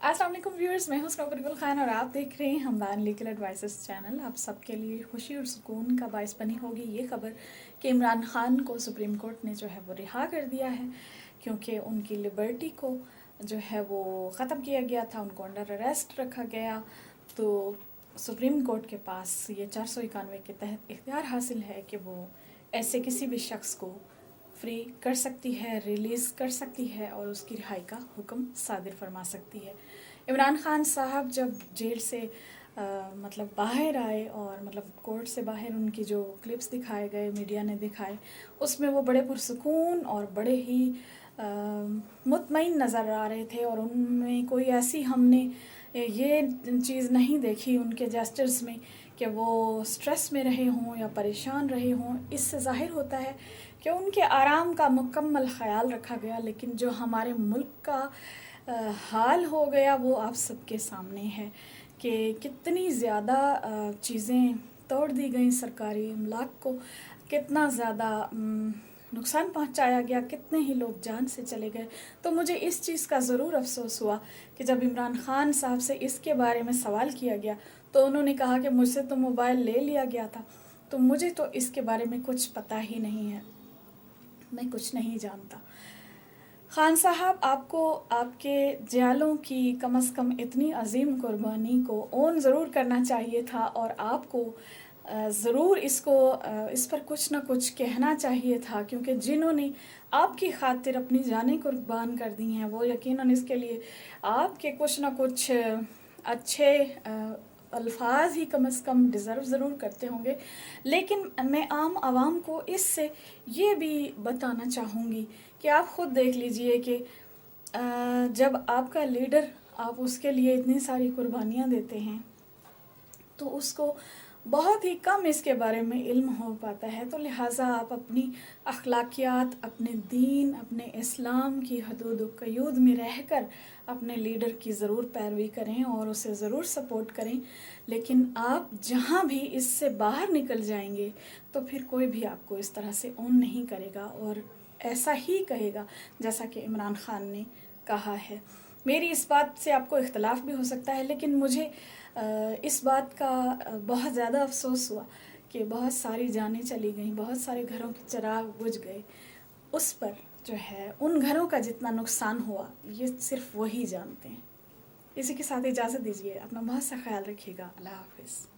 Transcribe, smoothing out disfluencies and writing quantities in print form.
अस्सलाम वालेकुम व्यूअर्स, मैं हूं स्नोबर गुल खान और आप देख रहे हैं हमदान लीगल एडवाइसेस चैनल। आप सबके लिए खुशी और सुकून का बायस बनी होगी ये खबर कि इमरान खान को सुप्रीम कोर्ट ने जो है वो रिहा कर दिया है, क्योंकि उनकी लिबर्टी को जो है वो ख़त्म किया गया था, उनको अंडर अरेस्ट रखा गया। तो सुप्रीम कोर्ट के पास ये 491 के तहत इख्तियार हासिल है कि वो ऐसे किसी भी शख्स को फ्री कर सकती है, रिलीज़ कर सकती है और उसकी रिहाई का हुक्म सादिर फरमा सकती है। इमरान खान साहब जब जेल से मतलब बाहर आए और मतलब कोर्ट से बाहर उनकी जो क्लिप्स दिखाए गए, मीडिया ने दिखाए, उसमें वो बड़े पुरसुकून और बड़े ही मुतमईन नज़र आ रहे थे और उनमें कोई ऐसी हमने ये चीज़ नहीं देखी उनके जेस्चर्स में कि वो स्ट्रेस में रहे हों या परेशान रहे हों। इससे ज़ाहिर होता है कि उनके आराम का मुकम्मल ख़याल रखा गया। लेकिन जो हमारे मुल्क का हाल हो गया वो आप सबके सामने है कि कितनी ज़्यादा चीज़ें तोड़ दी गई, सरकारी अमलाक को कितना ज़्यादा नुकसान पहुंचाया गया, कितने ही लोग जान से चले गए। तो मुझे इस चीज़ का ज़रूर अफसोस हुआ कि जब इमरान खान साहब से इसके बारे में सवाल किया गया तो उन्होंने कहा कि मुझसे तो मोबाइल ले लिया गया था, तो मुझे तो इसके बारे में कुछ पता ही नहीं है, मैं कुछ नहीं जानता। खान साहब, आपको आपके जयालों की कम से कम इतनी अजीम कुर्बानी को ओन ज़रूर करना चाहिए था और आपको ज़रूर इस पर कुछ ना कुछ कहना चाहिए था, क्योंकि जिन्होंने आपकी खातिर अपनी जानें कुर्बान कर दी हैं वो यकीनन इसके लिए आपके कुछ ना कुछ अच्छे अल्फाज ही कम से कम डिज़र्व ज़रूर करते होंगे। लेकिन मैं आम आवाम को इससे ये भी बताना चाहूँगी कि आप ख़ुद देख लीजिए कि जब आपका लीडर, आप उसके लिए इतनी सारी कुर्बानियाँ देते हैं तो उसको बहुत ही कम इसके बारे में इल्म हो पाता है। तो लिहाजा आप अपनी अखलाकियात, अपने दीन, अपने इस्लाम की हदूद व क़यूद में रहकर अपने लीडर की ज़रूर पैरवी करें और उसे ज़रूर सपोर्ट करें। लेकिन आप जहाँ भी इससे बाहर निकल जाएंगे तो फिर कोई भी आपको इस तरह से ऑन नहीं करेगा और ऐसा ही कहेगा जैसा कि इमरान खान ने कहा है। मेरी इस बात से आपको इख्तलाफ भी हो सकता है, लेकिन मुझे इस बात का बहुत ज़्यादा अफसोस हुआ कि बहुत सारी जानें चली गईं, बहुत सारे घरों के चिराग बुझ गए। उस पर जो है उन घरों का जितना नुकसान हुआ ये सिर्फ वही जानते हैं। इसी के साथ इजाज़त दीजिए, अपना बहुत सा ख्याल रखिएगा। अल्लाह हाफ़िज़।